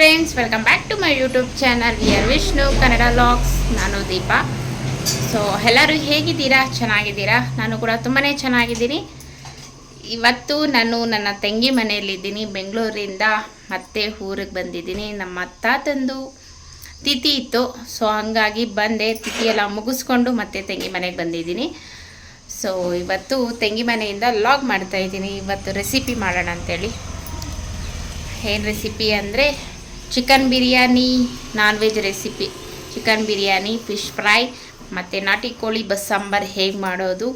Friends, welcome back to my YouTube channel we're Vishnu Kannada vlogs. ನಾನು Deepa. So ಎಲ್ಲರೂ ಹೇಗಿದ್ದೀರಾ? ಚೆನ್ನಾಗಿದ್ದೀರಾ? ನಾನು ಕೂಡ ತುಂಬಾ ಚೆನ್ನಾಗಿದ್ದೀನಿ. ಇವತ್ತು ನಾನು ನನ್ನ ತಂಗಿ ಮನೆಯಲ್ಲಿದ್ದೀನಿ. ಬೆಂಗಳೂರಿಂದ ಮತ್ತೆ ಊರಿಗೆ ಬಂದಿದ್ದೀನಿ. ನಮ್ಮ ತಾತಂದು ತಿಥಿ ಇತ್ತು. ಸೊ ಹಂಗಾಗಿ ಬಂದೆ. ತಿಥಿಯೆಲ್ಲ ಮುಗಿಸ್ಕೊಂಡು ಮತ್ತೆ ತಂಗಿ ಮನೆಗೆ ಬಂದಿದ್ದೀನಿ. ಸೊ ಇವತ್ತು ತಂಗಿ ಮನೆಯಿಂದ ಲಾಗ್ ಮಾಡ್ತಾಯಿದ್ದೀನಿ. ಇವತ್ತು ರೆಸಿಪಿ ಮಾಡೋಣ ಅಂಥೇಳಿ. ಏನು ರೆಸಿಪಿ ಅಂದರೆ chicken biryani, non veg recipe. Chicken biryani, fish fry ಮತ್ತು ನಾಟಿ ಕೋಳಿ ಬಸ್ಸಾಂಬಾರು ಹೇಗೆ ಮಾಡೋದು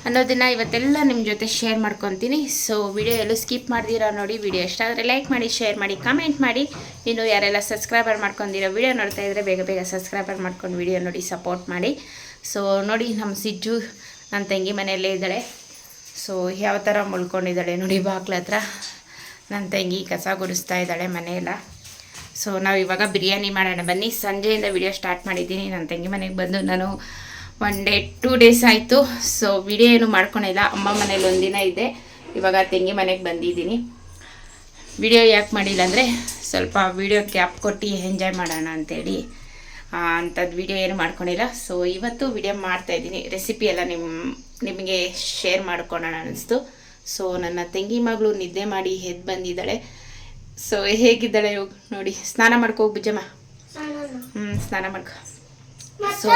ಅನ್ನೋದನ್ನು ಇವತ್ತೆಲ್ಲ ನಿಮ್ಮ ಜೊತೆ ಶೇರ್ ಮಾಡ್ಕೊತೀನಿ. ಸೊ ವಿಡಿಯೋ ಎಲ್ಲೂ ಸ್ಕಿಪ್ ಮಾಡ್ದಿರೋ ನೋಡಿ. ವಿಡಿಯೋ ಇಷ್ಟ ಆದರೆ ಲೈಕ್ ಮಾಡಿ, ಶೇರ್ ಮಾಡಿ, ಕಮೆಂಟ್ ಮಾಡಿ. ಇನ್ನು ಯಾರೆಲ್ಲ ಸಬ್ಸ್ಕ್ರೈಬರ್ ಮಾಡ್ಕೊಂಡಿರೋ ವಿಡಿಯೋ ನೋಡ್ತಾ ಇದ್ದರೆ ಬೇಗ ಸಬ್ಸ್ಕ್ರೈಬರ್ ಮಾಡ್ಕೊಂಡು ವಿಡಿಯೋ ನೋಡಿ ಸಪೋರ್ಟ್ ಮಾಡಿ. ಸೊ ನೋಡಿ, ನಮ್ಮ ಸಿಜ್ಜು ನನ್ನ ತಂಗಿ ಮನೆಯಲ್ಲೇ ಇದ್ದಾಳೆ. ಸೊ ಯಾವ ಥರ ಮುಳ್ಕೊಂಡಿದ್ದಾಳೆ ನೋಡಿ. ಬಾಗ್ಲ ಹತ್ರ ನನ್ನ ತಂಗಿ ಕಸ ಗುಡಿಸ್ತಾ ಇದ್ದಾಳೆ ಮನೆಯೆಲ್ಲ. ಸೊ ನಾವು ಇವಾಗ ಬಿರಿಯಾನಿ ಮಾಡೋಣ ಬನ್ನಿ. ಸಂಜೆಯಿಂದ ವಿಡಿಯೋ ಸ್ಟಾರ್ಟ್ ಮಾಡಿದ್ದೀನಿ. ನನ್ನ ತಂಗಿ ಮನೆಗೆ ಬಂದು ನಾನು 1 ಡೇ 2 ಡೇಸ್ ಆಯಿತು. ಸೊ ವಿಡಿಯೋ ಏನು ಮಾಡ್ಕೊಂಡಿಲ್ಲ. ಅಮ್ಮ ಮನೇಲಿ ಒಂದಿನ ಇದ್ದೆ. ಇವಾಗ ತಂಗಿ ಮನೆಗೆ ಬಂದಿದ್ದೀನಿ. ವಿಡಿಯೋ ಯಾಕೆ ಮಾಡಿಲ್ಲ ಅಂದರೆ ಸ್ವಲ್ಪ ವಿಡಿಯೋ ಕ್ಯಾಪ್ ಕೊಟ್ಟು ಎಂಜಾಯ್ ಮಾಡೋಣ ಅಂಥೇಳಿ ಅಂಥದ್ದು ವಿಡಿಯೋ ಏನು ಮಾಡ್ಕೊಂಡಿಲ್ಲ. ಸೊ ಇವತ್ತು ವಿಡಿಯೋ ಮಾಡ್ತಾಯಿದ್ದೀನಿ. ರೆಸಿಪಿ ಎಲ್ಲ ನಿಮಗೆ ಶೇರ್ ಮಾಡ್ಕೊಳ್ಳೋಣ ಅನ್ನಿಸ್ತು. ಸೊ ನನ್ನ ತಂಗಿ ಮಗಳು ನಿದ್ದೆ ಮಾಡಿ ಎದ್ದು ಬಂದಿದ್ದಾಳೆ. ಸೊ ಹೇಗಿದ್ದಾಳೆ ನೋಡಿ. ಸ್ನಾನ ಮಾಡ್ಕೋ ಬುಜ್ಜಮ್ಮ. ಸ್ನಾನ ಮಾಡ್ಕೊ. ಸೊ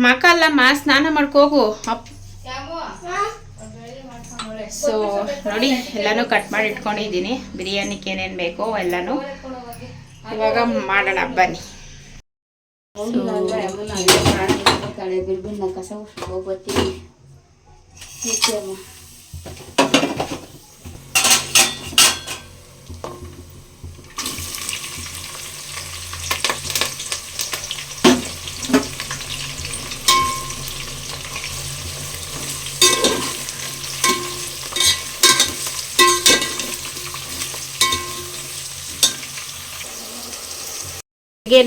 ಮಕ್ಕ ಅಲ್ಲಮ್ಮ, ಸ್ನಾನ ಮಾಡ್ಕೋಗು. ಸೊ ನೋಡಿ, ಎಲ್ಲನೂ ಕಟ್ ಮಾಡಿ ಇಟ್ಕೊಂಡಿದ್ದೀನಿ. ಬಿರಿಯಾನಿಗೆ ಏನೇನು ಬೇಕೋ ಎಲ್ಲನೂ ಇವಾಗ ಮಾಡೋಣ ಬನ್ನಿ.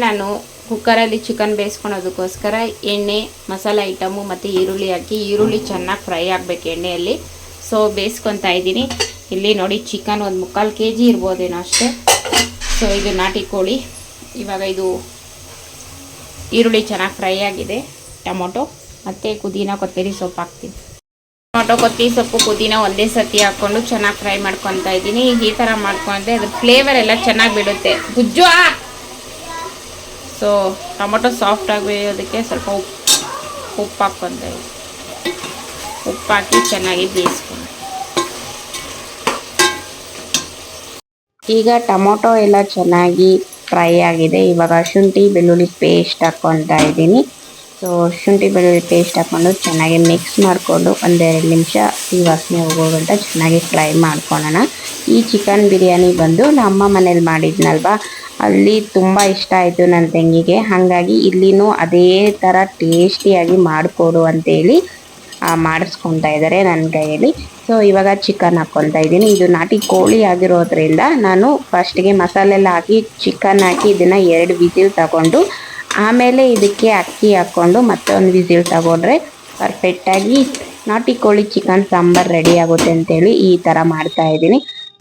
ನಾನು ಕುಕ್ಕರಲ್ಲಿ ಚಿಕನ್ ಬೇಯಿಸ್ಕೊಳೋದಕ್ಕೋಸ್ಕರ ಎಣ್ಣೆ, ಮಸಾಲೆ ಐಟಮು ಮತ್ತು ಈರುಳ್ಳಿ ಹಾಕಿ, ಈರುಳ್ಳಿ ಚೆನ್ನಾಗಿ ಫ್ರೈ ಆಗಬೇಕು ಎಣ್ಣೆಯಲ್ಲಿ. ಸೊ ಬೇಯಿಸ್ಕೊತಾ ಇದ್ದೀನಿ. ಇಲ್ಲಿ ನೋಡಿ, ಚಿಕನ್ ಒಂದು 3/4 kg ಇರ್ಬೋದೇನೋ ಅಷ್ಟೇ. ಸೊ ಇದು ನಾಟಿ ಕೋಳಿ. ಇವಾಗ ಇದು ಈರುಳ್ಳಿ ಚೆನ್ನಾಗಿ ಫ್ರೈ ಆಗಿದೆ. ಟೊಮೊಟೊ ಮತ್ತು ಪುದೀನ, ಕೊತ್ತಂಬರಿ ಸೊಪ್ಪು ಹಾಕ್ತೀನಿ. ಟೊಮೊಟೊ, ಕೊತ್ತಂಬರಿ ಸೊಪ್ಪು, ಪುದೀನ ಒಂದೇ ಸತಿ ಹಾಕ್ಕೊಂಡು ಚೆನ್ನಾಗಿ ಫ್ರೈ ಮಾಡ್ಕೊತಾ ಇದ್ದೀನಿ. ಈ ಥರ ಮಾಡ್ಕೊಂಡ್ರೆ ಅದ್ರ ಫ್ಲೇವರ್ ಎಲ್ಲ ಚೆನ್ನಾಗಿ ಬಿಡುತ್ತೆ. ಗುಜ್ಜು. ಸೊ ಟೊಮೊಟೊ ಸಾಫ್ಟಾಗಿ ಬೇಯೋದಕ್ಕೆ ಸ್ವಲ್ಪ ಉಪ್ಪು ಹಾಕ್ಕೊತಾ ಇದ್ದೀನಿ. ಉಪ್ಪು ಹಾಕಿ ಚೆನ್ನಾಗಿ ಬೇಯಿಸ್ಕೊಂಡು ಈಗ ಟೊಮೊಟೊ ಎಲ್ಲ ಚೆನ್ನಾಗಿ ಫ್ರೈ ಆಗಿದೆ. ಇವಾಗ ಶುಂಠಿ ಬೆಳ್ಳುಳ್ಳಿ ಪೇಸ್ಟ್ ಹಾಕ್ಕೊತಾ ಇದ್ದೀನಿ. ಸೊ ಶುಂಠಿ ಬೆಳ್ಳುಳ್ಳಿ ಪೇಸ್ಟ್ ಹಾಕ್ಕೊಂಡು ಚೆನ್ನಾಗಿ ಮಿಕ್ಸ್ ಮಾಡಿಕೊಂಡು 1-2 ನಿಮಿಷ ಈ ವಾಸನೆ ಹೋಗೋಗಂಟ ಚೆನ್ನಾಗಿ ಫ್ರೈ ಮಾಡ್ಕೊಳ್ಳೋಣ. ಈ ಚಿಕನ್ ಬಿರಿಯಾನಿ ಬಂದು ನಮ್ಮ ಮನೇಲಿ ಮಾಡಿದ್ನಲ್ವ, ಅಲ್ಲಿ ತುಂಬ ಇಷ್ಟ ಆಯಿತು ನನ್ನ ತಂಗಿಗೆ. ಹಾಗಾಗಿ ಇಲ್ಲಿನೂ ಅದೇ ಥರ ಟೇಸ್ಟಿಯಾಗಿ ಮಾಡಿಕೊಡು ಅಂತೇಳಿ ಮಾಡಿಸ್ಕೊತಾ ಇದ್ದಾರೆ ನನ್ನ ಕೈಯಲ್ಲಿ. ಸೊ ಇವಾಗ ಚಿಕನ್ ಹಾಕ್ಕೊತಾ ಇದ್ದೀನಿ. ಇದು ನಾಟಿ ಕೋಳಿ ಆಗಿರೋದ್ರಿಂದ ನಾನು ಫಸ್ಟಿಗೆ ಮಸಾಲೆ ಎಲ್ಲ ಹಾಕಿ ಚಿಕನ್ ಹಾಕಿ ಇದನ್ನು 2 ವಿಸಿಲ್ ತಗೊಂಡು ಆಮೇಲೆ ಇದಕ್ಕೆ ಅಕ್ಕಿ ಹಾಕ್ಕೊಂಡು ಮತ್ತೆ 1 ವಿಸಿಲ್ ತಗೊಂಡ್ರೆ ಪರ್ಫೆಕ್ಟಾಗಿ ನಾಟಿ ಕೋಳಿ ಚಿಕನ್ ಸಾಂಬಾರು ರೆಡಿ ಆಗುತ್ತೆ ಅಂತೇಳಿ ಈ ಥರ ಮಾಡ್ತಾಯಿದ್ದೀನಿ.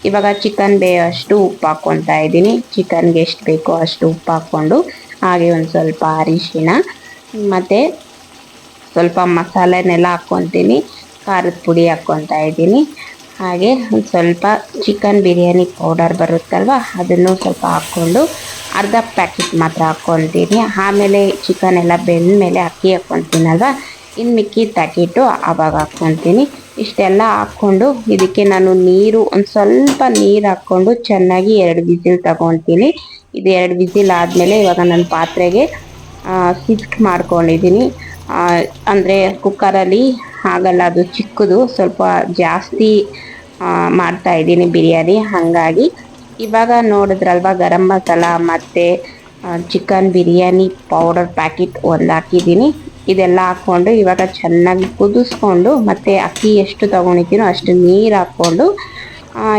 ಇವಾಗ ಚಿಕನ್ ಬೇಯೋಷ್ಟು ಉಪ್ಪು ಹಾಕ್ಕೊತಾ ಇದ್ದೀನಿ. ಚಿಕನ್ಗೆ ಎಷ್ಟು ಬೇಕೋ ಅಷ್ಟು ಉಪ್ಪು ಹಾಕ್ಕೊಂಡು ಹಾಗೆ ಒಂದು ಸ್ವಲ್ಪ ಅರಿಶಿಣ ಮತ್ತು ಸ್ವಲ್ಪ ಮಸಾಲೆನೆಲ್ಲ ಹಾಕ್ಕೊತೀನಿ. ಖಾರದ ಪುಡಿ ಹಾಕ್ಕೊತಾ ಇದ್ದೀನಿ. ಹಾಗೆ ಒಂದು ಸ್ವಲ್ಪ ಚಿಕನ್ ಬಿರಿಯಾನಿ ಪೌಡರ್ ಬರುತ್ತಲ್ವ, ಅದನ್ನು ಸ್ವಲ್ಪ ಹಾಕ್ಕೊಂಡು ಅರ್ಧ ಪ್ಯಾಕೆಟ್ ಮಾತ್ರ ಹಾಕ್ಕೊತೀನಿ. ಆಮೇಲೆ ಚಿಕನ್ ಎಲ್ಲ ಬೆಂದ ಮೇಲೆ ಅಕ್ಕಿ ಹಾಕ್ಕೊತೀನಲ್ವ, ಇನ್ನು ಮಿಕ್ಕಿದ ಪ್ಯಾಕೆಟು ಆವಾಗ ಹಾಕ್ಕೊತೀನಿ. ಇಷ್ಟೆಲ್ಲ ಹಾಕ್ಕೊಂಡು ಇದಕ್ಕೆ ನಾನು ಒಂದು ಸ್ವಲ್ಪ ನೀರು ಹಾಕ್ಕೊಂಡು ಚೆನ್ನಾಗಿ 2 ವಿಸಿಲ್ ತಗೊತೀನಿ. ಇದು 2 ವಿಸಿಲ್ ಆದಮೇಲೆ ಇವಾಗ ನನ್ನ ಪಾತ್ರೆಗೆ ಶಿಫ್ಟ್ ಮಾಡ್ಕೊಂಡಿದ್ದೀನಿ. ಅಂದರೆ ಕುಕ್ಕರಲ್ಲಿ ಆಗಲ್ಲ, ಅದು ಚಿಕ್ಕದು, ಸ್ವಲ್ಪ ಜಾಸ್ತಿ ಮಾಡ್ತಾಯಿದ್ದೀನಿ ಬಿರಿಯಾನಿ. ಹಾಗಾಗಿ ಇವಾಗ ನೋಡಿದ್ರಲ್ವ, ಗರಂ ಮಸಾಲ ಮತ್ತು ಚಿಕನ್ ಬಿರಿಯಾನಿ ಪೌಡರ್ ಪ್ಯಾಕೆಟ್ 1 ಹಾಕಿದ್ದೀನಿ. ಇದೆಲ್ಲ ಹಾಕ್ಕೊಂಡು ಇವಾಗ ಚೆನ್ನಾಗಿ ಕುದಿಸ್ಕೊಂಡು ಮತ್ತು ಅಕ್ಕಿ ಎಷ್ಟು ತೊಗೊಂಡಿದ್ದೀನೋ ಅಷ್ಟು ನೀರು ಹಾಕ್ಕೊಂಡು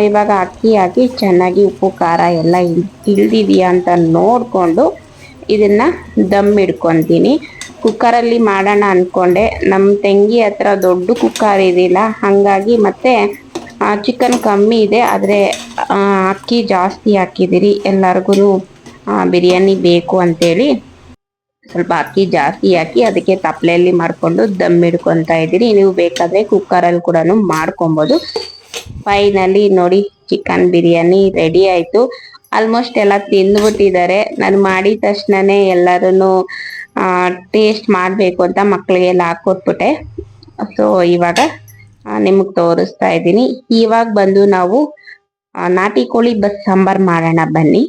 ಇವಾಗ ಅಕ್ಕಿ ಹಾಕಿ ಚೆನ್ನಾಗಿ ಉಪ್ಪು ಖಾರ ಎಲ್ಲ ಇಳ್ದಿದೆಯಾ ಅಂತ ನೋಡಿಕೊಂಡು ಇದನ್ನು ದಮ್ ಇಡ್ಕೊತೀನಿ. ಕುಕ್ಕರಲ್ಲಿ ಮಾಡೋಣ ಅಂದ್ಕೊಂಡೆ. ನಮ್ಮ ತಂಗಿ ಹತ್ರ ದೊಡ್ಡ ಕುಕ್ಕರ್ ಇದಿಲ್ಲ, ಹಾಗಾಗಿ ಮತ್ತೆ ಚಿಕನ್ ಕಮ್ಮಿ ಇದೆ, ಆದರೆ ಅಕ್ಕಿ ಜಾಸ್ತಿ ಹಾಕಿದಿರಿ ಎಲ್ಲರಿಗೂ ಬಿರಿಯಾನಿ ಬೇಕು ಅಂತೇಳಿ ಸ್ವಲ್ಪ ಅಕ್ಕಿ ಜಾಸ್ತಿ ಹಾಕಿ ಅದಕ್ಕೆ ತಪ್ಪಲೆಯಲ್ಲಿ ಮಾಡ್ಕೊಂಡು ದಮ್ ಇಡ್ಕೊತಾ ಇದ್ದೀರಿ. ನೀವು ಬೇಕಾದ್ರೆ ಕುಕ್ಕರಲ್ಲಿ ಕೂಡ ಮಾಡ್ಕೊಬೋದು. ಫೈನಲಿ ನೋಡಿ ಚಿಕನ್ ಬಿರಿಯಾನಿ ರೆಡಿ ಆಯ್ತು. ಆಲ್ಮೋಸ್ಟ್ ಎಲ್ಲ ತಿಂದ್ಬಿಟ್ಟಿದ್ದಾರೆ. ನಾನು ಮಾಡಿದ ತಕ್ಷಣನೇ ಎಲ್ಲರೂ ಟೇಸ್ಟ್ ಮಾಡಬೇಕು ಅಂತ ಮಕ್ಕಳಿಗೆಲ್ಲ ಹಾಕೊಟ್ಬಿಟ್ಟೆ. ಸೊ ಇವಾಗ ನಿಮಗೆ ತೋರಿಸ್ತಾ ಇದ್ದೀನಿ. ಇವಾಗ ಬಂದು ನಾವು ನಾಟಿ ಕೋಳಿ ಬಸ್ ಸಾಂಬಾರ್ ಮಾಡೋಣ ಬನ್ನಿ.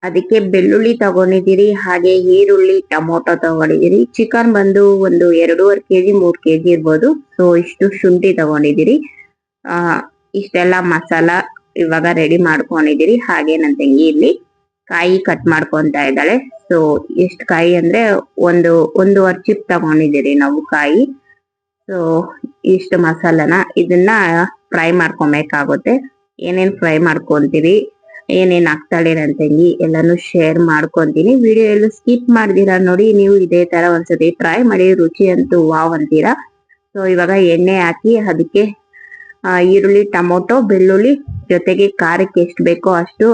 ಅದಕ್ಕೆ ಬೆಳ್ಳುಳ್ಳಿ ತಗೊಂಡಿದ್ದೀರಿ, ಹಾಗೆ ಈರುಳ್ಳಿ ಟೊಮೊಟೊ ತಗೊಂಡಿದ್ದೀರಿ. ಚಿಕನ್ ಬಂದು ಒಂದು 2.5 kg 3 kg ಇರ್ಬೋದು. ಸೊ ಇಷ್ಟು ಶುಂಠಿ ತಗೊಂಡಿದ್ದೀರಿ. ಇಷ್ಟೆಲ್ಲ ಮಸಾಲ ಇವಾಗ ರೆಡಿ ಮಾಡ್ಕೊಂಡಿದ್ದೀರಿ. ಹಾಗೆ ನನ್ನ ತಂಗಿ ಇಲ್ಲಿ ಕಾಯಿ ಕಟ್ ಮಾಡ್ಕೊಂತ ಇದ್ದಾಳೆ. ಸೊ ಎಷ್ಟು ಕಾಯಿ ಅಂದ್ರೆ ಒಂದೂವರೆ ಚಿಪ್ ತಗೊಂಡಿದ್ದೀರಿ ನಾವು ಕಾಯಿ. ಸೊ ಇಷ್ಟು ಮಸಾಲನ ಇದನ್ನ ಫ್ರೈ ಮಾಡ್ಕೊಬೇಕಾಗುತ್ತೆ. ಏನೇನ್ ಫ್ರೈ ಮಾಡ್ಕೊಂತೀರಿ, ಏನೇನ್ ಹಾಕ್ತಾಳೆ ನನ್ನ ತಂಗಿ ಎಲ್ಲಾನು ಶೇರ್ ಮಾಡ್ಕೊಂತೀನಿ. ವಿಡಿಯೋ ಎಲ್ಲ ಸ್ಕಿಪ್ ಮಾಡ್ದಿರಾ ನೋಡಿ. ನೀವು ಇದೇ ತರ ಒಂದ್ಸತಿ ಟ್ರೈ ಮಾಡಿ, ರುಚಿ ಅಂತೂ ವಾವ್ ಅಂತೀರಾ. ಸೊ ಇವಾಗ ಎಣ್ಣೆ ಹಾಕಿ ಅದಕ್ಕೆ ಈರುಳ್ಳಿ ಟೊಮೊಟೊ ಬೆಳ್ಳುಳ್ಳಿ ಜೊತೆಗೆ ಖಾರಕ್ಕೆ ಎಷ್ಟು ಬೇಕೋ ಅಷ್ಟು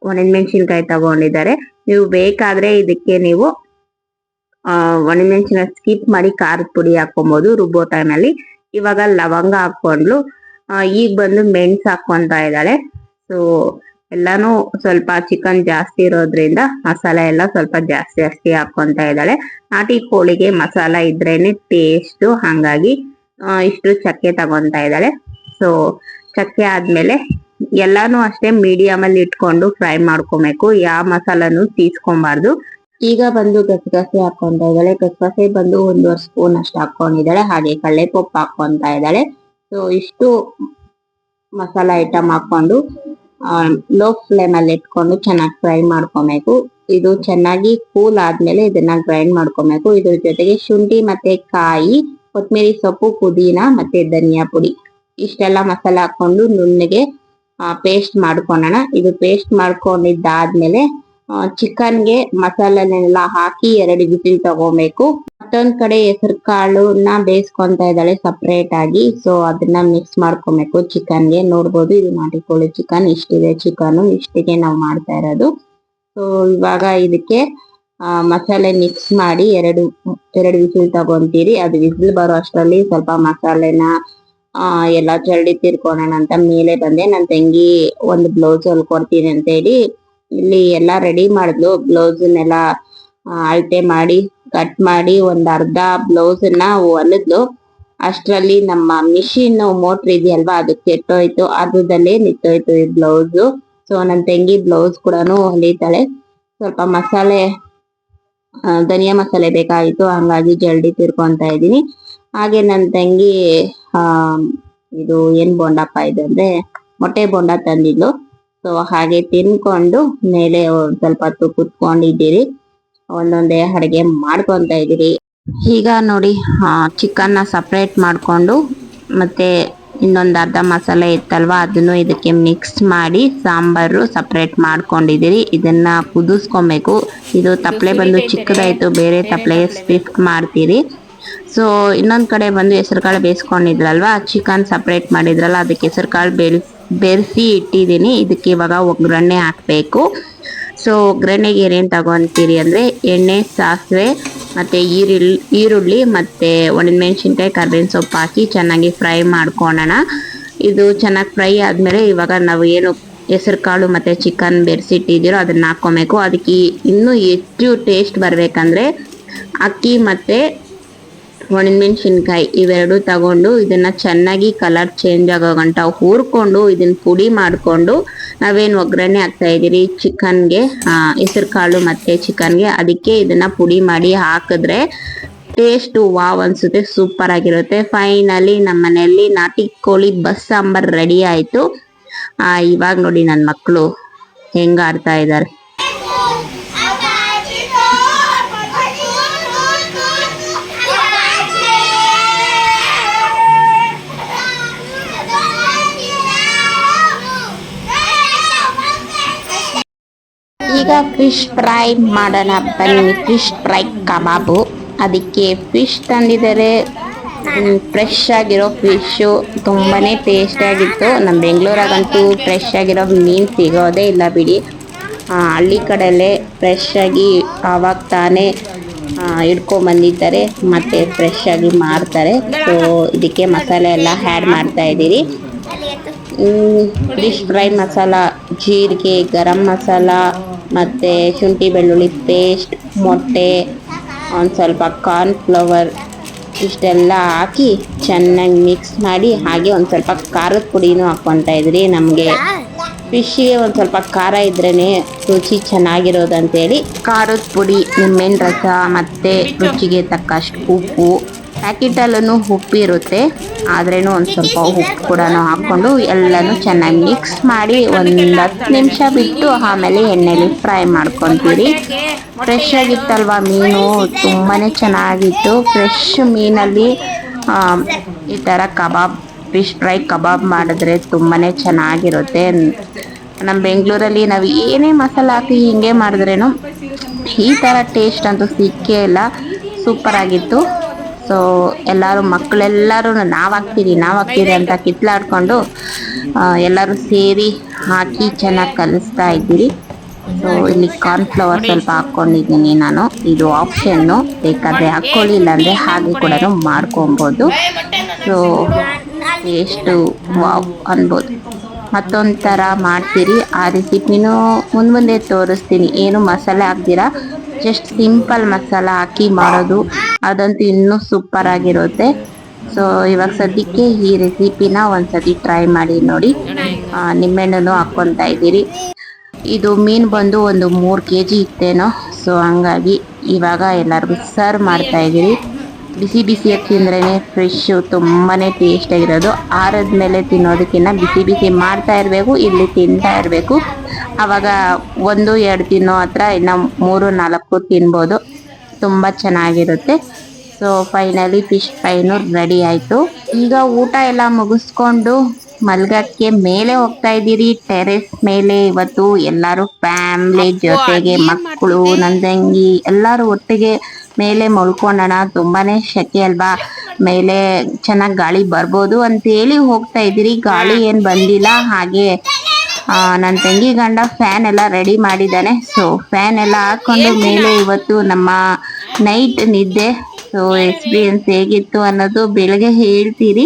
ಒಣಮೆಣಸಿನ್ಕಾಯಿ ತಗೊಂಡಿದ್ದಾರೆ. ನೀವು ಬೇಕಾದ್ರೆ ಇದಕ್ಕೆ ನೀವು ಒಣಮೆಣಸಿನ ಸ್ಕಿಪ್ ಮಾಡಿ ಖಾರದ ಪುಡಿ ಹಾಕೊಬಹುದು ರುಬ್ಬೋ ಟೈಮಲ್ಲಿ. ಇವಾಗ ಲವಂಗ ಹಾಕೊಂಡ್ಲು. ಈಗ ಬಂದು ಮೆಣಸು ಹಾಕೊಂತ ಇದ್ದಾಳೆ. ಸೊ ಎಲ್ಲಾನು ಸ್ವಲ್ಪ ಚಿಕನ್ ಜಾಸ್ತಿ ಇರೋದ್ರಿಂದ ಮಸಾಲೆ ಎಲ್ಲ ಸ್ವಲ್ಪ ಜಾಸ್ತಿ ಹಾಕೊಂತ ಇದ್ದಾಳೆ. ನಾಟಿ ಕೋಳಿಗೆ ಮಸಾಲ ಇದ್ರೇನೆ ಟೇಸ್ಟ್, ಹಂಗಾಗಿ ಇಷ್ಟು ಚಕ್ಕೆ ತಗೊಂತ ಇದ್ದಾಳೆ. ಸೊ ಚಕ್ಕೆ ಆದ್ಮೇಲೆ ಎಲ್ಲಾನು ಅಷ್ಟೇ ಮೀಡಿಯಂ ಅಲ್ಲಿ ಇಟ್ಕೊಂಡು ಫ್ರೈ ಮಾಡ್ಕೊಬೇಕು. ಯಾವ ಮಸಾಲಾನು ತೀಸ್ಕೊಬಾರ್ದು. ಈಗ ಬಂದು ಗಸಗಸೆ ಹಾಕೊಂತ ಇದ್ದಾಳೆ. ಗಸಗಸೆ ಬಂದು 1.5 ಸ್ಪೂನ್ ಅಷ್ಟು ಹಾಕೊಂಡಿದ್ದಾಳೆ. ಹಾಗೆ ಕಳ್ಳೆಪೊಪ್ಪು ಹಾಕೊಂತ ಇದ್ದಾಳೆ. ಸೊ ಇಷ್ಟು ಮಸಾಲಾ ಐಟಮ್ ಹಾಕೊಂಡು ಲೋ ಫ್ಲೇಮ್ ಅಲ್ಲಿ ಇಟ್ಕೊಂಡು ಚೆನ್ನಾಗಿ ಫ್ರೈ ಮಾಡ್ಕೊಬೇಕು. ಇದು ಚೆನ್ನಾಗಿ ಕೂಲ್ ಆದ್ಮೇಲೆ ಇದನ್ನ ಗ್ರೈಂಡ್ ಮಾಡ್ಕೊಬೇಕು. ಇದ್ರ ಜೊತೆಗೆ ಶುಂಠಿ ಮತ್ತೆ ಕಾಯಿ, ಕೊತ್ತಂಬರಿ ಸೊಪ್ಪು, ಪುದೀನ ಮತ್ತೆ ಧನಿಯಾ ಪುಡಿ ಇಷ್ಟೆಲ್ಲ ಮಸಾಲ ಹಾಕೊಂಡು ನುಣ್ಣಗೆ ಪೇಸ್ಟ್ ಮಾಡ್ಕೊಳ್ಳೋಣ. ಇದು ಪೇಸ್ಟ್ ಮಾಡ್ಕೊಂಡಿದ್ದಾದ್ಮೇಲೆ ಚಿಕನ್ಗೆ ಮಸಾಲೆನೆಲ್ಲ ಹಾಕಿ 2 ವಿಸಿಲ್ ತಗೋಬೇಕು. ಮತ್ತೊಂದ್ ಕಡೆ ಹೆಸರು ಕಾಳನ್ನ ಬೇಯಿಸ್ಕೊಂತ ಇದ್ದಾಳೆ ಸಪ್ರೇಟ್ ಆಗಿ. ಸೊ ಅದನ್ನ ಮಿಕ್ಸ್ ಮಾಡ್ಕೊಬೇಕು ಚಿಕನ್ಗೆ. ನೋಡ್ಬೋದು ಇದು ನಾಟಿ ಕೋಳಿ ಚಿಕನ್, ಇಷ್ಟಿದೆ ಚಿಕನ್, ಇಷ್ಟಿಗೆ ನಾವು ಮಾಡ್ತಾ ಇರೋದು. ಸೊ ಇವಾಗ ಇದಕ್ಕೆ ಮಸಾಲೆ ಮಿಕ್ಸ್ ಮಾಡಿ ಎರಡು ವಿಸಿಲ್ ತಗೊಂತೀರಿ. ಅದು ವಿಸಿಲ್ ಬರೋ ಅಷ್ಟರಲ್ಲಿ ಸ್ವಲ್ಪ ಮಸಾಲೆನ ಎಲ್ಲ ಜಲ್ದಿ ತಿರ್ಕೊಳ್ಳೋಣ ಅಂತ ಮೇಲೆ ಬಂದೆ. ನನ್ನ ತಂಗಿ ಒಂದು ಬ್ಲೌಸ್ ಹೊಲ್ಕೊಡ್ತೀನಿ ಅಂತ ಹೇಳಿ ಇಲ್ಲಿ ಎಲ್ಲಾ ರೆಡಿ ಮಾಡಿದ್ಲು. ಬ್ಲೌಸ್ನೆಲ್ಲ ಅಳತೆ ಮಾಡಿ ಕಟ್ ಮಾಡಿ ಒಂದ್ ಅರ್ಧ ಬ್ಲೌಸ್ ನ ಹೊಲಿದ್ಲು. ಅಷ್ಟ್ರಲ್ಲಿ ನಮ್ಮ ಮಿಷಿನ್ ಮೋಟ್ರ್ ಇದೆಯಲ್ವಾ ಅದು ಕೆಟ್ಟೋಯ್ತು. ಅರ್ಧದಲ್ಲೇ ನಿಂತೋಯ್ತು ಈ ಬ್ಲೌಸ್. ಸೊ ನನ್ನ ತಂಗಿ ಬ್ಲೌಸ್ ಕೂಡ ಹೊಲಿತಾಳೆ. ಸ್ವಲ್ಪ ಮಸಾಲೆ ಧನಿಯಾ ಮಸಾಲೆ ಬೇಕಾಗಿತ್ತು, ಹಂಗಾಗಿ ಜಲ್ದಿ ತಿರ್ಕೊಂತ ಇದ್ದೀನಿ. ಹಾಗೆ ನನ್ನ ತಂಗಿ ಇದು ಏನ್ ಬೋಂಡಪ್ಪ ಇದೆ ಅಂದ್ರೆ ಮೊಟ್ಟೆ ಬೋಂಡ ತಂದಿದ್ಲು. ಸೊ ಹಾಗೆ ತಿನ್ಕೊಂಡು ಮೇಲೆ ಸ್ವಲ್ಪ ಹೊತ್ತು ಕುತ್ಕೊಂಡಿದ್ದೀರಿ. ಒಂದೊಂದೇ ಅಡುಗೆ ಮಾಡ್ಕೊಂತ ಇದ್ದೀರಿ. ಈಗ ನೋಡಿ ಚಿಕನ್ ನ ಸಪ್ರೇಟ್ ಮಾಡ್ಕೊಂಡು ಮತ್ತೆ ಇನ್ನೊಂದು ಅರ್ಧ ಮಸಾಲೆ ಇತ್ತಲ್ವಾ ಅದನ್ನು ಇದಕ್ಕೆ ಮಿಕ್ಸ್ ಮಾಡಿ ಸಾಂಬಾರು ಸಪ್ರೇಟ್ ಮಾಡ್ಕೊಂಡಿದ್ದೀರಿ. ಇದನ್ನ ಕುದಿಸ್ಕೊಬೇಕು. ಇದು ತಪ್ಪಲೆ ಬಂದು ಚಿಕ್ಕದಾಯ್ತು, ಬೇರೆ ತಪ್ಪಲೆ ಶಿಫ್ಟ್ ಮಾಡ್ತೀರಿ. ಸೊ ಇನ್ನೊಂದ್ ಕಡೆ ಬಂದು ಹೆಸರು ಕಾಳು ಬೇಯಿಸ್ಕೊಂಡಿದ್ರಲ್ವಾ, ಚಿಕನ್ ಸಪ್ರೇಟ್ ಮಾಡಿದ್ರಲ್ಲ ಅದಕ್ಕೆ ಹೆಸರು ಕಾಳು ಬೆರೆಸಿ ಇಟ್ಟಿದ್ದೀನಿ. ಇದಕ್ಕೆ ಇವಾಗ ಒಗ್ಗರಣೆ ಹಾಕ್ಬೇಕು. ಸೊ ಒಗ್ಗರಣೆಗೆ ಏನೇನು ತಗೊಂತೀರಿ ಅಂದ್ರೆ ಎಣ್ಣೆ, ಸಾಸಿವೆ ಮತ್ತೆ ಈರುಳ್ಳಿ ಮತ್ತೆ ಒಣಮೆಣಸಿನ್ಕಾಯಿ, ಕರ್ಬೇವಿನ ಸೊಪ್ಪು ಹಾಕಿ ಚೆನ್ನಾಗಿ ಫ್ರೈ ಮಾಡ್ಕೊಳ್ಳೋಣ. ಇದು ಚೆನ್ನಾಗಿ ಫ್ರೈ ಆದ್ಮೇಲೆ ಇವಾಗ ನಾವು ಏನು ಹೆಸರು ಕಾಳು ಮತ್ತೆ ಚಿಕನ್ ಬೆರೆಸಿಟ್ಟಿದ್ದೀರೋ ಅದನ್ನ ಹಾಕೊಬೇಕು. ಅದಕ್ಕೆ ಇನ್ನೂ ಹೆಚ್ಚು ಟೇಸ್ಟ್ ಬರ್ಬೇಕಂದ್ರೆ ಅಕ್ಕಿ ಮತ್ತೆ ಒಣಮೆಣಸಿನ್ಕಾಯಿ ಇವೆರಡು ತಗೊಂಡು ಇದನ್ನ ಚೆನ್ನಾಗಿ ಕಲರ್ ಚೇಂಜ್ ಆಗೋ ಗಂಟ ಹುರ್ಕೊಂಡು ಇದನ್ನ ಪುಡಿ ಮಾಡ್ಕೊಂಡು ನಾವೇನು ಒಗ್ಗರಣೆ ಹಾಕ್ತಾ ಇದೀರಿ ಚಿಕನ್ಗೆ, ಹೆಸರು ಕಾಳು ಮತ್ತೆ ಚಿಕನ್ಗೆ, ಅದಕ್ಕೆ ಇದನ್ನ ಪುಡಿ ಮಾಡಿ ಹಾಕಿದ್ರೆ ಟೇಸ್ಟ್ ವಾವ್ ಅನ್ಸುತ್ತೆ, ಸೂಪರ್ ಆಗಿರುತ್ತೆ. ಫೈನಲಿ ನಮ್ಮ ಮನೆಯಲ್ಲಿ ನಾಟಿ ಕೋಳಿ ಬಸ್ ಸಾಂಬಾರ್ ರೆಡಿ ಆಯ್ತು. ಇವಾಗ ನೋಡಿ ನನ್ನ ಮಕ್ಕಳು ಹೆಂಗ ಆಡ್ತಾ ಇದ್ದಾರೆ. ಈಗ ಫಿಶ್ ಫ್ರೈ ಮಾಡೋಣ ಬನ್ನಿ. ಫಿಶ್ ಫ್ರೈ ಕಬಾಬು. ಅದಕ್ಕೆ ಫಿಶ್ ತಂದಿದ್ದಾರೆ, ಫ್ರೆಶ್ ಆಗಿರೋ ಫಿಶು ತುಂಬಾನೇ ಟೇಸ್ಟಿಯಾಗಿತ್ತು. ನಮ್ಮ ಬೆಂಗಳೂರಾಗಂತೂ ಫ್ರೆಶ್ ಆಗಿರೋ ಮೀನು ಸಿಗೋದೇ ಇಲ್ಲ ಬಿಡಿ. ಹಳ್ಳಿ ಕಡೆಯಲ್ಲೇ ಫ್ರೆಶ್ ಆಗಿ ಆವಾಗ ತಾನೇ ಹಿಡ್ಕೊಂಬಂದಿದ್ದಾರೆ ಮತ್ತು ಫ್ರೆಶ್ ಆಗಿ ಮಾರ್ತಾರೆ. ಸೊ ಇದಕ್ಕೆ ಮಸಾಲೆ ಎಲ್ಲ ಆ್ಯಡ್ ಮಾಡ್ತಾ ಇದ್ದೀರಿ. ಫಿಶ್ ಫ್ರೈ ಮಸಾಲ, ಜೀರಿಗೆ, ಗರಂ ಮಸಾಲ ಮತ್ತು ಶುಂಠಿ ಬೆಳ್ಳುಳ್ಳಿ ಪೇಸ್ಟ್, ಮೊಟ್ಟೆ, ಒಂದು ಸ್ವಲ್ಪ ಕಾರ್ನ್ಫ್ಲವರ್ ಇಷ್ಟೆಲ್ಲ ಹಾಕಿ ಚೆನ್ನಾಗಿ ಮಿಕ್ಸ್ ಮಾಡಿ, ಹಾಗೆ ಒಂದು ಸ್ವಲ್ಪ ಖಾರದ ಪುಡಿನೂ ಹಾಕ್ಕೊತಾ ಇದ್ರಿ. ನಮಗೆ ಫಿಶ್ಗೆ ಒಂದು ಸ್ವಲ್ಪ ಖಾರ ಇದ್ರೇ ರುಚಿ ಚೆನ್ನಾಗಿರೋದಂತೇಳಿ ಖಾರದ ಪುಡಿ, ನಿಂಬೆಹಣ್ಣು ರಸ ಮತ್ತು ರುಚಿಗೆ ತಕ್ಕಷ್ಟು ಉಪ್ಪು, ಪ್ಯಾಕೆಟಲ್ಲೂ ಉಪ್ಪು ಇರುತ್ತೆ ಆದ್ರೇನು ಒಂದು ಸ್ವಲ್ಪ ಉಪ್ಪು ಕೂಡ ಹಾಕ್ಕೊಂಡು ಎಲ್ಲನೂ ಚೆನ್ನಾಗಿ ಮಿಕ್ಸ್ ಮಾಡಿ ಒಂದು 10 ನಿಮಿಷ ಬಿಟ್ಟು ಆಮೇಲೆ ಎಣ್ಣೆಲಿ ಫ್ರೈ ಮಾಡ್ಕೊತೀರಿ. ಫ್ರೆಶ್ ಆಗಿತ್ತಲ್ವ ಮೀನು, ತುಂಬಾ ಚೆನ್ನಾಗಿತ್ತು. ಫ್ರೆಶ್ ಮೀನಲ್ಲಿ ಈ ಥರ ಕಬಾಬ್, ಫಿಶ್ ಫ್ರೈ ಕಬಾಬ್ ಮಾಡಿದ್ರೆ ತುಂಬಾ ಚೆನ್ನಾಗಿರುತ್ತೆ. ನಮ್ಮ ಬೆಂಗಳೂರಲ್ಲಿ ನಾವು ಏನೇ ಮಸಾಲೆ ಹಾಕಿ ಹಿಂಗೆ ಮಾಡಿದ್ರೇನು ಈ ಥರ ಟೇಸ್ಟ್ ಅಂತೂ ಸಿಕ್ಕೇ ಇಲ್ಲ. ಸೂಪರ್ ಆಗಿತ್ತು. ಸೊ ಎಲ್ಲರೂ ಮಕ್ಕಳೆಲ್ಲರೂ ನಾವು ಹಾಕ್ತೀರಿ ಅಂತ ಕಿತ್ಲಾಡ್ಕೊಂಡು ಎಲ್ಲರೂ ಸೇರಿ ಹಾಕಿ ಚೆನ್ನಾಗಿ ಕಲಿಸ್ತಾ ಇದ್ದೀರಿ. ಸೊ ಇಲ್ಲಿ ಕಾರ್ನ್ಫ್ಲವರ್ ಸ್ವಲ್ಪ ಹಾಕ್ಕೊಂಡಿದ್ದೀನಿ ನಾನು. ಇದು ಆಪ್ಷನ್ನು, ಬೇಕಾದರೆ ಹಾಕ್ಕೊಳ್ಳಿ, ಇಲ್ಲಾಂದರೆ ಹಾಗೆ ಕೂಡ ಮಾಡ್ಕೊಬೋದು. ಸೊ ಎಷ್ಟು ವಾವ್ ಅನ್ಬೋದು. ಮತ್ತೊಂದು ಥರ ಮಾಡ್ತೀರಿ, ಆ ರೆಸಿಪಿನೂ ಮುಂದೆ ತೋರಿಸ್ತೀನಿ. ಏನು ಮಸಾಲೆ ಹಾಕ್ತೀರಾ, ಜಸ್ಟ್ ಸಿಂಪಲ್ ಮಸಾಲ ಹಾಕಿ ಮಾಡೋದು, ಅದಂತೂ ಇನ್ನೂ ಸೂಪರ್ ಆಗಿರುತ್ತೆ. ಸೊ ಇವಾಗ ಸದ್ಯಕ್ಕೆ ಈ ರೆಸಿಪಿನ ಒಂದ್ಸತಿ ಟ್ರೈ ಮಾಡಿ ನೋಡಿ. ನಿಂಬೆಹಣ್ಣು ಹಾಕ್ಕೊತಾ ಇದ್ದೀರಿ. ಇದು ಮೀನು ಬಂದು ಒಂದು 3 kg ಇತ್ತೇನೋ. ಸೊ ಹಂಗಾಗಿ ಇವಾಗ ಎಲ್ಲರಿಗೂ ಸರ್ವ್ ಮಾಡ್ತಾ ಇದ್ದೀರಿ. ಬಿಸಿ ಬಿಸಿಯಾಗಿ ತಿಂದ್ರೇ ಫ್ರೆಶ್ಶು ತುಂಬಾ ಟೇಸ್ಟಾಗಿರೋದು. ಆರದ್ಮೇಲೆ ತಿನ್ನೋದಕ್ಕಿಂತ ಬಿಸಿ ಬಿಸಿ ಮಾಡ್ತಾ ಇರಬೇಕು, ಇಲ್ಲಿ ತಿಂತಾ ಇರಬೇಕು. ಆವಾಗ 1-2 ತಿನ್ನೋ ಹತ್ರ ಇನ್ನು 3-4 ತಿನ್ಬೋದು. ತುಂಬ ಚೆನ್ನಾಗಿರುತ್ತೆ. ಸೊ ಫೈನಲಿ ಫಿಶ್ ಫ್ರೈನು ರೆಡಿ ಆಯಿತು. ಈಗ ಊಟ ಎಲ್ಲ ಮುಗಿಸ್ಕೊಂಡು ಮಲ್ಗಕ್ಕೆ ಮೇಲೆ ಹೋಗ್ತಾ ಇದ್ದೀರಿ, ಟೆರೆಸ್ ಮೇಲೆ. ಇವತ್ತು ಎಲ್ಲರೂ ಫ್ಯಾಮ್ಲಿ ಜೊತೆಗೆ, ಮಕ್ಕಳು, ನನ್ನ ತಂಗಿ ಎಲ್ಲರೂ ಒಟ್ಟಿಗೆ ಮೇಲೆ ಮಲ್ಕೊಳ್ಳೋಣ. ತುಂಬಾನೇ ಶೆಕೆ ಅಲ್ವಾ, ಮೇಲೆ ಚೆನ್ನಾಗಿ ಗಾಳಿ ಬರ್ಬೋದು ಅಂತೇಳಿ ಹೋಗ್ತಾ ಇದ್ದೀರಿ. ಗಾಳಿ ಏನು ಬಂದಿಲ್ಲ. ಹಾಗೆ ನನ್ನ ತಂಗಿ ಗಂಡ ಫ್ಯಾನ್ ಎಲ್ಲ ರೆಡಿ ಮಾಡಿದ್ದಾನೆ. ಸೊ ಫ್ಯಾನ್ ಎಲ್ಲ ಹಾಕೊಂಡು ಮೇಲೆ ಇವತ್ತು ನಮ್ಮ ನೈಟ್ ನಿದ್ದೆ, ಸೊ ಎಕ್ಸ್ಪೀರಿಯನ್ಸ್ ಹೇಗಿತ್ತು ಅನ್ನೋದು ಬೆಳಗ್ಗೆ ಹೇಳ್ತೀರಿ.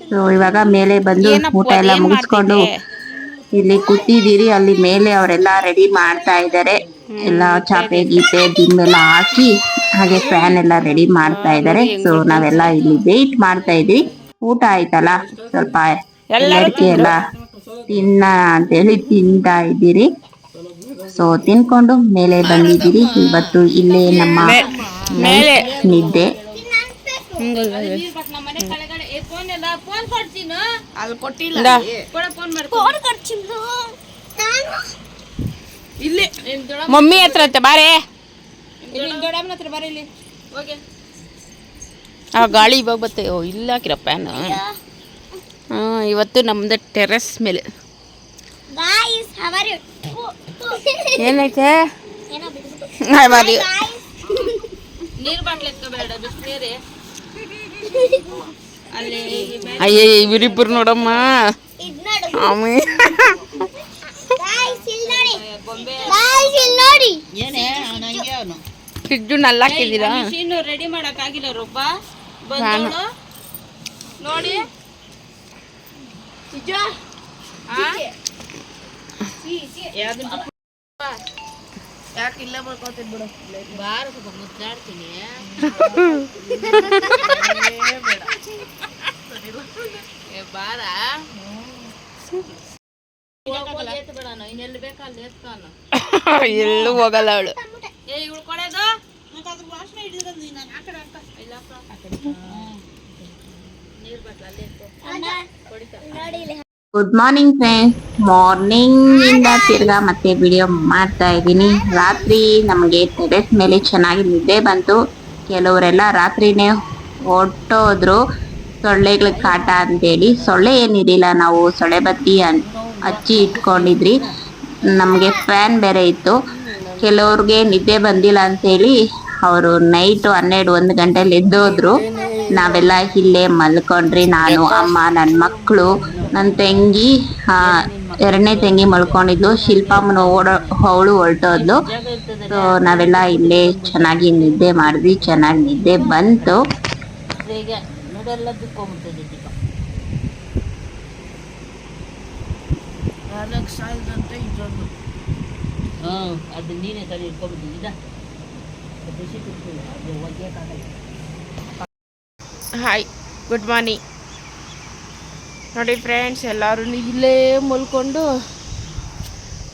ಸೊ ಇವಾಗ ಮೇಲೆ ಬಂದು ಊಟ ಎಲ್ಲ ಮುಗಿಸ್ಕೊಂಡು ಇಲ್ಲಿ ಕೂತಿದ್ದೀರಿ. ಅಲ್ಲಿ ಮೇಲೆ ಅವರೆಲ್ಲ ರೆಡಿ ಮಾಡ್ತಾ ಇದ್ದಾರೆ. ಎಲ್ಲ ಚಾಪೆ ಗೀಪೆ ದಿಮ್ಮೆಲ್ಲ ಹಾಕಿ ಹಾಗೆ ಫ್ಯಾನ್ ಎಲ್ಲ ರೆಡಿ ಮಾಡ್ತಾ ಇದ್ದಾರೆ. ಸೊ ನಾವೆಲ್ಲ ಇಲ್ಲಿ ವೇಟ್ ಮಾಡ್ತಾ ಇದ್ವಿ. ಊಟ ಆಯ್ತಲ್ಲ, ಸ್ವಲ್ಪ ಎಲ್ಲರಿಕೆ ಎಲ್ಲ ತಿನ್ನ ಅಂತೇಳಿ ತಿಂತಾ ಇದ್ದೀರಿ. ಸೊ ತಿನ್ಕೊಂಡು ಮೇಲೆ ಬಂದಿದ್ದೀರಿ. ಇವತ್ತು ಇಲ್ಲೇ ನಮ್ಮ ನಿದ್ದೆ. ಮಮ್ಮಿ ಹತ್ರ ಬಾರೆ, ಆ ಗಾಳಿ ಇವಾಗ ಬತ್ತೆ. ಓ ಇಲ್ಲ ಹಾಕಿರ ಫ್ಯಾನ್. ಇವತ್ತು ನಮ್ದು ಟೆರೆಸ್ ಮೇಲೆ ಏನೈತೆ ನೀರು ಬಾಟ್ಲಿ ಎತ್ಕೋಬೇಡ, ಬಿಸಿನೀರೇ. ಅಯ್ಯ ಇವರಿಬ್ಬರು ನೋಡಮ್ಮ. ಫ್ರಿಡ್ಜು ನಲ್ಲ ಹಾಕಿದ್ದೀರಾ? ರೆಡಿ ಮಾಡಕ್ ಆಗಿಲ್ಲ ರೊಬ್ಬ ನೋಡಿ. ಯಾಕಿಲ್ಲ ಬರ್ಕೋತೀನಿ ಬಿಡು, ಬಾರ ಸ್ವಲ್ಪ ಮುದ್ದಾಡ್ತೀನಿ. ಬಾರ ಇನ್ನೆಲ್ಲಿ ಬೇಕಲ್ಲಿ ಎತ್ಕಾನ, ಎಲ್ಲೂ ಹೋಗಲ್ಲ ಅವಳು. ಇವಳು ಕೊಡೋದು ನೀರ್ ಬಟ್ಲ ಅಲ್ಲಿ ಗುಡ್ ಮಾರ್ನಿಂಗ್ ಫ್ರೆಂಡ್ಸ್. ಮಾರ್ನಿಂಗ್ ಇಂದ ತಿರ್ಗಾ ಮತ್ತೆ ವಿಡಿಯೋ ಮಾಡ್ತಾ ಇದ್ದೀನಿ. ರಾತ್ರಿ ನಮಗೆ ಟೆರೆಸ್ ಮೇಲೆ ಚೆನ್ನಾಗಿ ನಿದ್ದೆ ಬಂತು. ಕೆಲವರೆಲ್ಲ ರಾತ್ರಿನೇ ಹೊರಟೋದ್ರು ಸೊಳ್ಳೆಗಳ ಕಾಟ ಅಂತೇಳಿ. ಸೊಳ್ಳೆ ಏನಿರಲಿಲ್ಲ, ನಾವು ಸೊಳ್ಳೆ ಬತ್ತಿ ಹಚ್ಚಿ ಇಟ್ಕೊಂಡಿದ್ರಿ. ನಮಗೆ ಫ್ಯಾನ್ ಬೇರೆ ಇತ್ತು. ಕೆಲವ್ರಿಗೆ ನಿದ್ದೆ ಬಂದಿಲ್ಲ ಅಂತೇಳಿ ಅವರು ನೈಟು 12-1 ಗಂಟೆಲಿ ಎದ್ದೋದ್ರು. ನಾವೆಲ್ಲ ಇಲ್ಲೇ ಮಲ್ಕೊಂಡ್ರಿ. ನಾನು, ಅಮ್ಮ, ನನ್ನ ಮಕ್ಕಳು, ನನ್ನ ತಂಗಿ, ಎರಡನೇ ತಂಗಿ ಮಲ್ಕೊಂಡಿದ್ಲು. ಶಿಲ್ಪಮ್ಮನ ಅವಳು ಹೊರಟೋದ್ಲು. ಸೊ ನಾವೆಲ್ಲ ಇಲ್ಲೇ ಚೆನ್ನಾಗಿ ನಿದ್ದೆ ಮಾಡಿದ್ವಿ. ಚೆನ್ನಾಗಿ ನಿದ್ದೆ ಬಂತು. ಅದು ನೀನೇ ತಲೆ ಇಟ್ಕೊಂಡ್ಬಿಟ್ಟಿದ್ದ. Hi, good morning. ನೋಡಿ ಫ್ರೆಂಡ್ಸ್, ಎಲ್ಲರೂ ಇಲ್ಲೇ ಮಲ್ಕೊಂಡು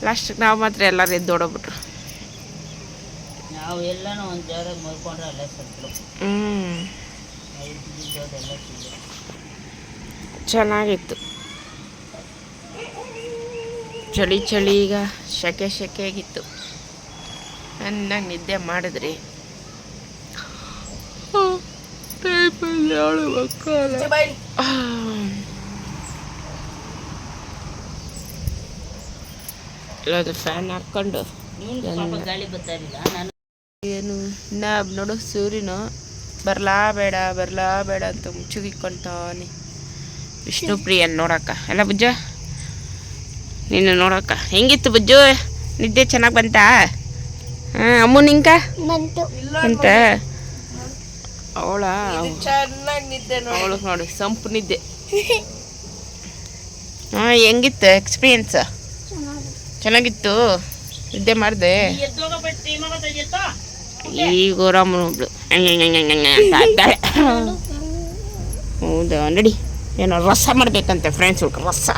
ಲಾಸ್ಟಿಗೆ ನಾವು ಮಾತ್ರ ಎಲ್ಲರೂ ಎದ್ದೋಡೋಗ್ಬಿಟ್ರು. ನಾವು ಎಲ್ಲನೂ ಒಂದು ಜಾಗ ಮಲ್ಕೊಂಡ್ರೆ ಅಲ್ಲೇ ಸತ್ರು. ಚೆನ್ನಾಗಿತ್ತು. ಚಳಿ ಚಳಿ, ಈಗ ಸೆಕೆ ಆಗಿತ್ತು. ಚೆನ್ನಾಗಿ ನಿದ್ದೆ ಮಾಡಿದ್ರಿ. ಅದು ಫ್ಯಾನ್ ಹಾಕ್ಕೊಂಡು ಗಾಳಿ ಬರ್ತಾ ಇರಲಿಲ್ಲ. ನಾನು ಏನು ನೋಡು, ಸೂರ್ಯನು ಬರಲಾ ಬೇಡ ಅಂತ ಮುಚ್ಚುಗಿಕ್ಕೊಂತಾನೆ. ವಿಷ್ಣುಪ್ರಿಯನ್ ನೋಡಕ್ಕ ಎಲ್ಲ ಬುಜ್ಜ, ನೀನು ನೋಡಕ್ಕ ಹೆಂಗಿತ್ತು ಬುಜ್ಜು? ನಿದ್ದೆ ಚೆನ್ನಾಗಿ ಬಂತಾ? ಅಮ್ಮು ನಿಂಕ ಅಂತ ಅವಳ ಚೆನ್ನಾಗಿ ನಿದ್ದೆ ಅವಳು ನೋಡಿ ಸಂಪು ನಿದ್ದೆ. ಹೆಂಗಿತ್ತು ಎಕ್ಸ್ಪೀರಿಯನ್ಸ್? ಚೆನ್ನಾಗಿತ್ತು. ನಿದ್ದೆ ಮಾಡಿದೆ. ಈಗ ರಾಮನ ಒಬ್ಳು ಹೌದಾ? ನಡಿ, ಏನೋ ರಸ ಮಾಡ್ಬೇಕಂತೆ ಫ್ರೆಂಡ್ಸ್. ರಸ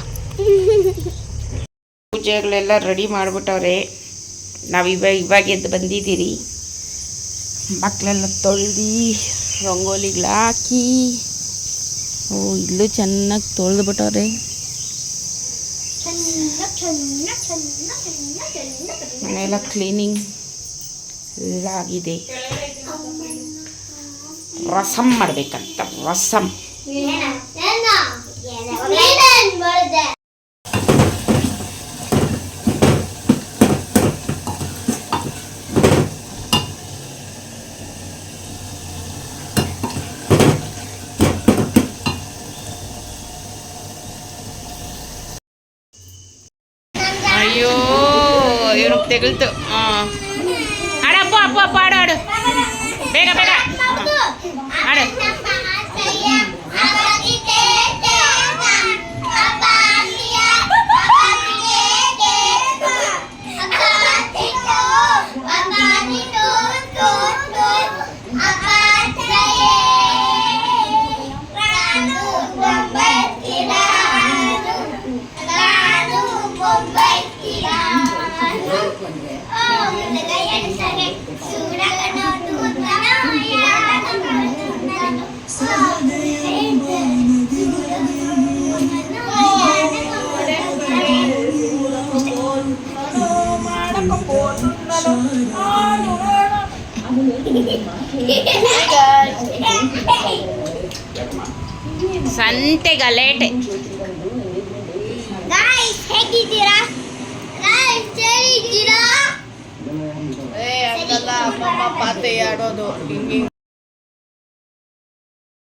ಪೂಜೆಗಳೆಲ್ಲ ರೆಡಿ ಮಾಡಿಬಿಟ್ಟವ್ರೆ. ನಾವು ಇವಾಗ ಎದ್ದು ಬಂದಿದ್ದೀರಿ. ಮಕ್ಕಳೆಲ್ಲ ತೊಳೆದು ರಂಗೋಲಿಗಳು ಹಾಕಿ, ಇಲ್ಲೂ ಚೆನ್ನಾಗಿ ತೊಳೆದ್ಬಿಟ್ಟವ್ರೆ. ಮನೆಯೆಲ್ಲ ಕ್ಲೀನಿಂಗ್ ಎಲ್ಲ ಆಗಿದೆ. ರಸಮ್ ಮಾಡ್ಬೇಕಂತ, ರಸಮ್. ಅಯ್ಯೋ, ಇವ್ರಿಗೆ ತೆಗಲ್ತು. ಆಡಪ್ಪ ಅಪ್ಪ ಆಡು ಬೇಗ ಆಡು. ಸಂತೆ ಗಲೇಟೆ. ಹೇಗಿದ್ದೀರಾ? ಹಂಗಲ್ಲ, ಅಮ್ಮಮ್ಮ ಪಾತೆ ಆಡೋದು ಹಿಂಗೆ